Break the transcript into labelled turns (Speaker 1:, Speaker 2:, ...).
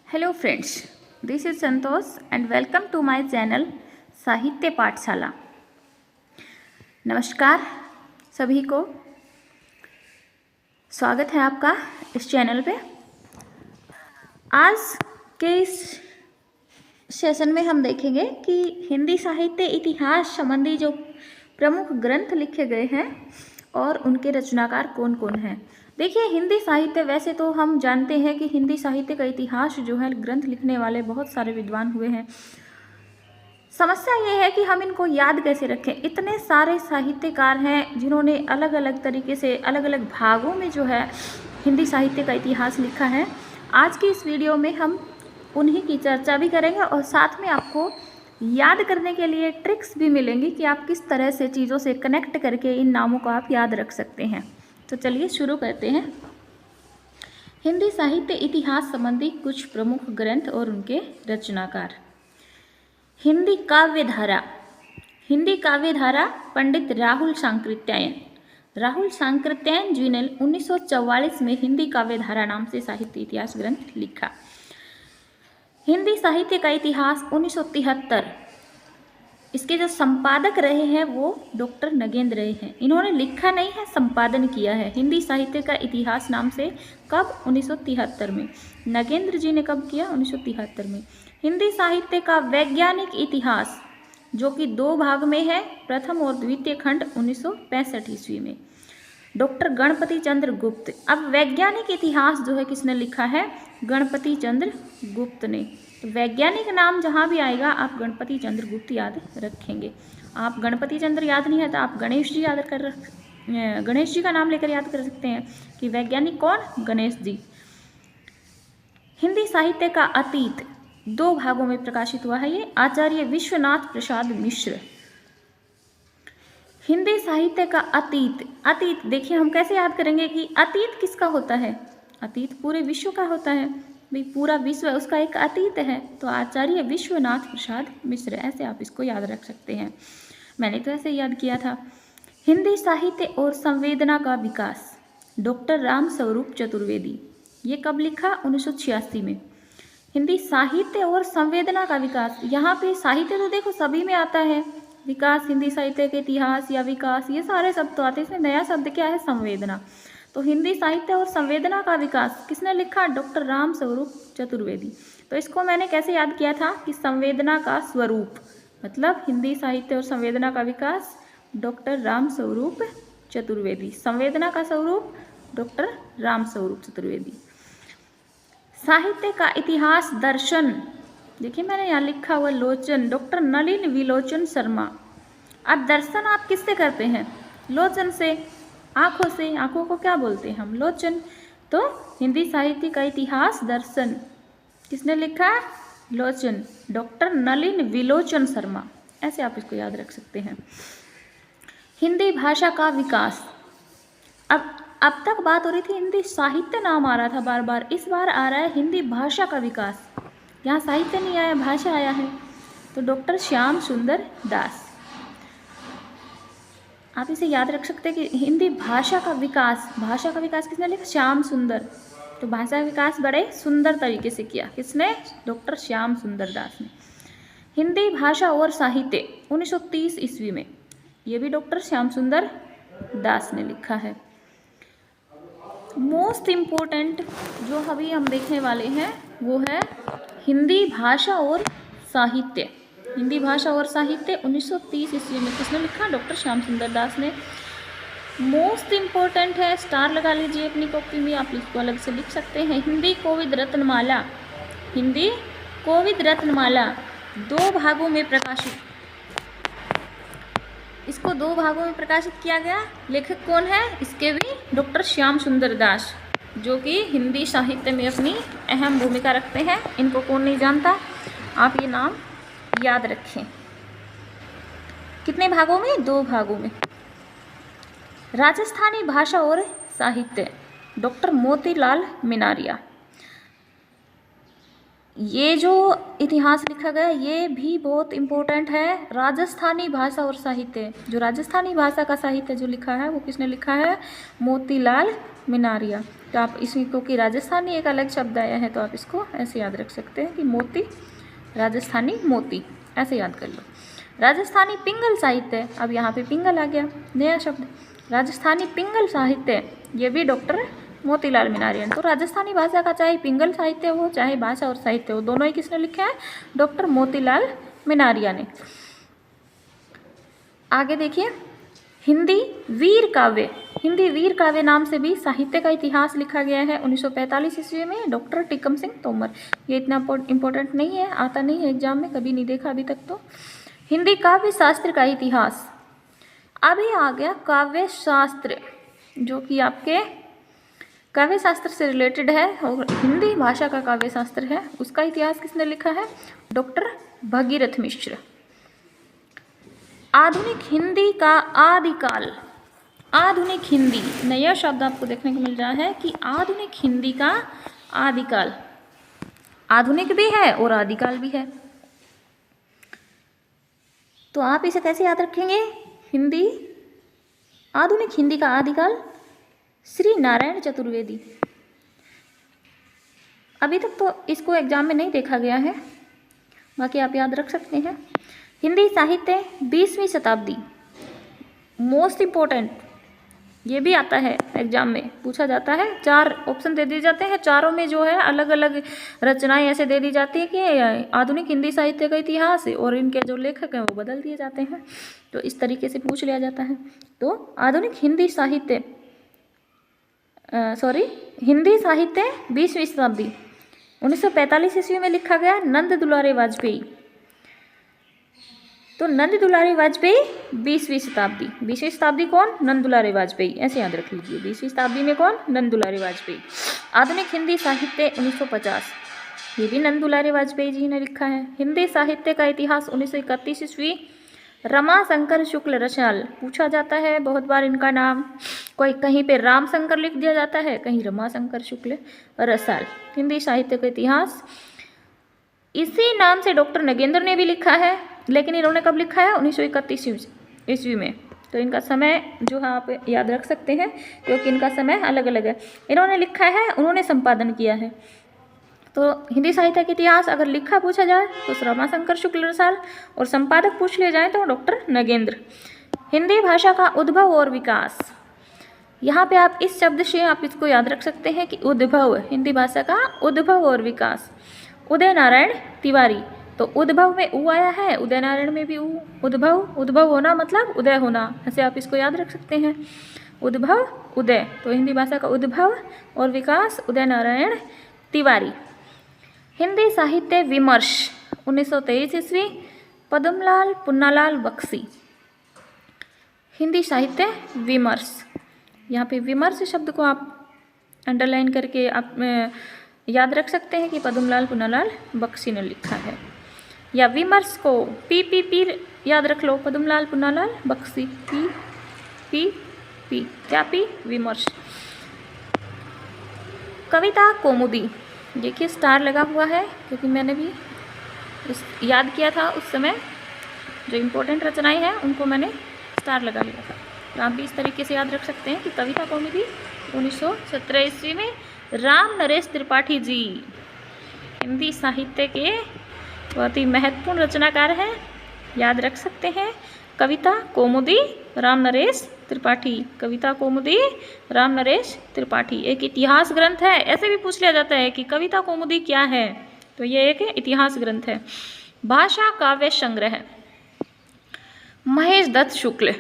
Speaker 1: Hello friends, this is Santosh and welcome to my channel Sahitya Pathshala. नमस्कार सभी को, स्वागत है आपका इस चैनल पे। आज के इस सेशन में हम देखेंगे कि हिंदी साहित्य इतिहास संबंधी जो प्रमुख ग्रंथ लिखे गए हैं और उनके रचनाकार कौन कौन हैं। देखिए, हिंदी साहित्य, वैसे तो हम जानते हैं कि हिंदी साहित्य का इतिहास जो है, ग्रंथ लिखने वाले बहुत सारे विद्वान हुए हैं। समस्या ये है कि हम इनको याद कैसे रखें। इतने सारे साहित्यकार हैं जिन्होंने अलग अलग तरीके से अलग अलग भागों में जो है हिंदी साहित्य का इतिहास लिखा है। आज की इस वीडियो में हम उन्हीं की चर्चा भी करेंगे और साथ में आपको याद करने के लिए ट्रिक्स भी मिलेंगी कि आप किस तरह से चीज़ों से कनेक्ट करके इन नामों को आप याद रख सकते हैं। तो चलिए शुरू करते हैं। हिंदी साहित्य इतिहास संबंधी कुछ प्रमुख ग्रंथ और उनके रचनाकार। हिंदी काव्य धारा। हिंदी काव्य धारा पंडित राहुल सांकृत्यायन जी ने 1944 में हिंदी काव्य धारा नाम से साहित्य इतिहास ग्रंथ लिखा। हिंदी साहित्य का इतिहास 1973, इसके जो संपादक रहे हैं वो डॉक्टर नगेंद्र रहे हैं। इन्होंने लिखा नहीं है, संपादन किया है हिंदी साहित्य का इतिहास नाम से। कब? 1973 में। नगेंद्र जी ने कब किया? 1973 में। हिंदी साहित्य का वैज्ञानिक इतिहास, जो कि 2 भाग में है, प्रथम और द्वितीय खंड 1965 ईस्वी में, डॉक्टर गणपति चंद्र गुप्त। अब वैज्ञानिक इतिहास जो है किसने लिखा है? गणपति चंद्र गुप्त ने। तो वैज्ञानिक नाम जहाँ भी आएगा आप गणपति चंद्र गुप्त याद रखेंगे। आप गणपति चंद्र याद नहीं है तो आप गणेश जी का नाम लेकर याद कर सकते हैं कि वैज्ञानिक कौन? गणेश जी। हिंदी साहित्य का अतीत 2 भागों में प्रकाशित हुआ है ये, आचार्य विश्वनाथ प्रसाद मिश्र। हिंदी साहित्य का अतीत देखिए, हम कैसे याद करेंगे कि अतीत किसका होता है? अतीत पूरे विश्व का होता है भाई, पूरा विश्व उसका एक अतीत है। तो आचार्य विश्वनाथ प्रसाद मिश्र, ऐसे आप इसको याद रख सकते हैं। मैंने तो ऐसे याद किया था। हिंदी साहित्य और संवेदना का विकास, डॉक्टर राम स्वरूप चतुर्वेदी। ये कब लिखा? 1986 में। हिंदी साहित्य और संवेदना का विकास, यहाँ पे साहित्य तो देखो सभी में आता है, विकास, हिंदी साहित्य के इतिहास या विकास, ये सारे शब्द तो आते हैं। इसमें नया शब्द क्या है? संवेदना। तो हिंदी साहित्य और संवेदना का विकास किसने लिखा? डॉक्टर राम स्वरूप चतुर्वेदी। तो इसको मैंने कैसे याद किया था कि संवेदना का स्वरूप, मतलब हिंदी साहित्य और संवेदना का विकास डॉक्टर राम स्वरूप चतुर्वेदी। संवेदना का स्वरूप डॉक्टर राम स्वरूप चतुर्वेदी। साहित्य का इतिहास दर्शन, देखिए मैंने यहाँ लिखा हुआ लोचन, डॉक्टर नलिन विलोचन शर्मा। अब दर्शन आप किससे करते हैं? लोचन से, आँखों से। आँखों को क्या बोलते हैं हम? लोचन। तो हिंदी साहित्य का इतिहास दर्शन किसने लिखा? लोचन, डॉक्टर नलिन विलोचन शर्मा। ऐसे आप इसको याद रख सकते हैं। हिंदी भाषा का विकास, अब तक बात हो रही थी हिंदी साहित्य, नाम आ रहा था बार बार, इस बार आ रहा है हिंदी भाषा का विकास। यहाँ साहित्य नहीं आया, भाषा आया है। तो डॉक्टर श्याम सुंदर दास, आप इसे याद रख सकते हैं कि हिंदी भाषा का विकास किसने लिखा? श्याम सुंदर। तो भाषा का विकास बड़े सुंदर तरीके से किया, किसने? डॉक्टर श्याम सुंदर दास ने। हिंदी भाषा और साहित्य 1930 ईस्वी में, ये भी डॉक्टर श्याम सुंदर दास ने लिखा है। मोस्ट इम्पोर्टेंट जो अभी हम देखने वाले हैं वो है हिंदी भाषा और साहित्य। हिंदी भाषा और साहित्य 1930 ईस्वी में किसने लिखा? डॉक्टर श्याम सुंदर दास ने। मोस्ट इम्पोर्टेंट है, स्टार लगा लीजिए अपनी कॉपी में, आप इसको अलग से लिख सकते हैं। हिंदी कोविद रत्नमाला, हिंदी कोविद रत्नमाला 2 भागों में प्रकाशित, इसको 2 भागों में प्रकाशित किया गया। लेखक कौन है इसके भी? डॉक्टर श्याम सुंदर दास, जो कि हिंदी साहित्य में अपनी अहम भूमिका रखते हैं। इनको कौन नहीं जानता, आप ये नाम याद रखें। कितने भागों में? 2 भागों में। राजस्थानी भाषा और साहित्य, डॉक्टर मोतीलाल मिनारिया। ये जो इतिहास लिखा गया ये भी बहुत इम्पोर्टेंट है। राजस्थानी भाषा और साहित्य, जो राजस्थानी भाषा का साहित्य जो लिखा है वो किसने लिखा है? मोतीलाल मिनारिया। तो आप इसमें क्योंकि राजस्थानी एक अलग शब्द आया है तो आप इसको ऐसे याद रख सकते हैं कि मोती, राजस्थानी मोती, ऐसे याद कर लो। राजस्थानी पिंगल साहित्य, अब यहाँ पे पिंगल आ गया नया शब्द, राजस्थानी पिंगल साहित्य, ये भी डॉक्टर मोतीलाल मीनारिया। तो राजस्थानी भाषा का चाहे पिंगल साहित्य हो चाहे भाषा और साहित्य हो, दोनों ही किसने लिखा है? डॉक्टर मोतीलाल मीनारिया ने। आगे देखिए, हिंदी वीर काव्य, हिंदी वीर काव्य नाम से भी साहित्य का इतिहास लिखा गया है 1945 ईस्वी में डॉक्टर टीकम सिंह तोमर। ये इतना इम्पोर्टेंट नहीं है, आता नहीं है एग्जाम में, कभी नहीं देखा अभी तक। तो हिंदी काव्य शास्त्र का इतिहास, अभी आ गया काव्य शास्त्र, जो कि आपके काव्य शास्त्र से रिलेटेड है और हिंदी भाषा का काव्य शास्त्र है। उसका इतिहास किसने लिखा है? डॉक्टर भगीरथ मिश्र। आधुनिक हिंदी का आदिकाल, आधुनिक हिंदी, नया शब्द आपको देखने को मिल रहा है कि आधुनिक हिंदी का आदिकाल, आधुनिक भी है और आदिकाल भी है। तो आप इसे कैसे याद रखेंगे? हिंदी, आधुनिक हिंदी का आदिकाल श्री नारायण चतुर्वेदी। अभी तक तो इसको एग्जाम में नहीं देखा गया है, बाकी आप याद रख सकते हैं। हिंदी साहित्य 20वीं शताब्दी, मोस्ट इम्पोर्टेंट, ये भी आता है एग्जाम में, पूछा जाता है। 4 ऑप्शन दे दिए जाते हैं, चारों में जो है अलग अलग रचनाएं ऐसे दे दी जाती है कि आधुनिक हिंदी साहित्य का इतिहास है और इनके जो लेखक हैं वो बदल दिए जाते हैं। तो इस तरीके से पूछ लिया जाता है। तो आधुनिक हिंदी साहित्य, हिंदी साहित्य 20वीं शताब्दी 1945 ईस्वी में लिखा गया नंद दुलारे वाजपेयी। तो नंद दुलारे वाजपेयी 20वीं शताब्दी, 20वीं शताब्दी कौन? नंद दुलारे वाजपेयी, ऐसे याद रख लीजिए। 20वीं शताब्दी में कौन? नंद दुलारे वाजपेयी। आधुनिक हिंदी साहित्य 1950, ये भी नंद दुलारे वाजपेयी जी ने लिखा है। हिंदी साहित्य का इतिहास 1931 ईस्वी, रमाशंकर शुक्ल रसाल, पूछा जाता है बहुत बार इनका नाम, कोई कहीं पे रामशंकर लिख दिया जाता है, कहीं रमाशंकर शुक्ल रसाल। हिंदी साहित्य का इतिहास, इसी नाम से डॉक्टर नगेंद्र ने भी लिखा है, लेकिन इन्होंने कब लिखा है? 1931 ईस्वी में। तो इनका समय जो है आप याद रख सकते हैं क्योंकि इनका समय अलग अलग है। इन्होंने लिखा है, उन्होंने संपादन किया है। तो हिंदी साहित्य का इतिहास अगर लिखा पूछा जाए तो रमाशंकर शुक्ल रसाल, और संपादक पूछ लिए जाए तो डॉक्टर नगेंद्र। हिंदी भाषा का उद्भव और विकास, यहाँ पे आप इस शब्द से आप इसको याद रख सकते हैं कि उद्भव, हिंदी भाषा का उद्भव और विकास, उदय नारायण तिवारी। तो उद्भव में उ आया है, उदय नारायण में भी उ, उद्भव, उद्भव होना मतलब उदय होना, ऐसे आप इसको याद रख सकते हैं। उद्भव, उदय, तो हिंदी भाषा का उद्भव और विकास उदय नारायण तिवारी। हिंदी साहित्य विमर्श 1923 ईस्वी, पद्मलाल पुन्नालाल बख्शी। हिंदी साहित्य विमर्श, यहाँ पे विमर्श शब्द को आप अंडरलाइन करके आप याद रख सकते हैं कि पद्मलाल पुन्नालाल बख्शी ने लिखा है। या विमर्श को पी याद रख लो, पद्मलाल पुन्नालाल बख्शी, पी क्या पी? विमर्श। कविता कौमुदी, देखिए स्टार लगा हुआ है क्योंकि मैंने भी याद किया था उस समय, जो इम्पोर्टेंट रचनाएं हैं उनको मैंने स्टार लगा लिया था। तो आप भी इस तरीके से याद रख सकते हैं कि कविता कौमुदी 1917 ईस्वी में राम नरेश त्रिपाठी जी हिंदी साहित्य के बहुत ही महत्वपूर्ण रचनाकार हैं, याद रख सकते हैं। कविता कौमुदी राम नरेश त्रिपाठी, कविता कौमुदी राम नरेश त्रिपाठी एक इतिहास ग्रंथ है। ऐसे भी पूछ लिया जाता है कि कविता कौमुदी क्या है, तो ये एक इतिहास ग्रंथ है। भाषा काव्य संग्रह, महेश दत्त शुक्ल,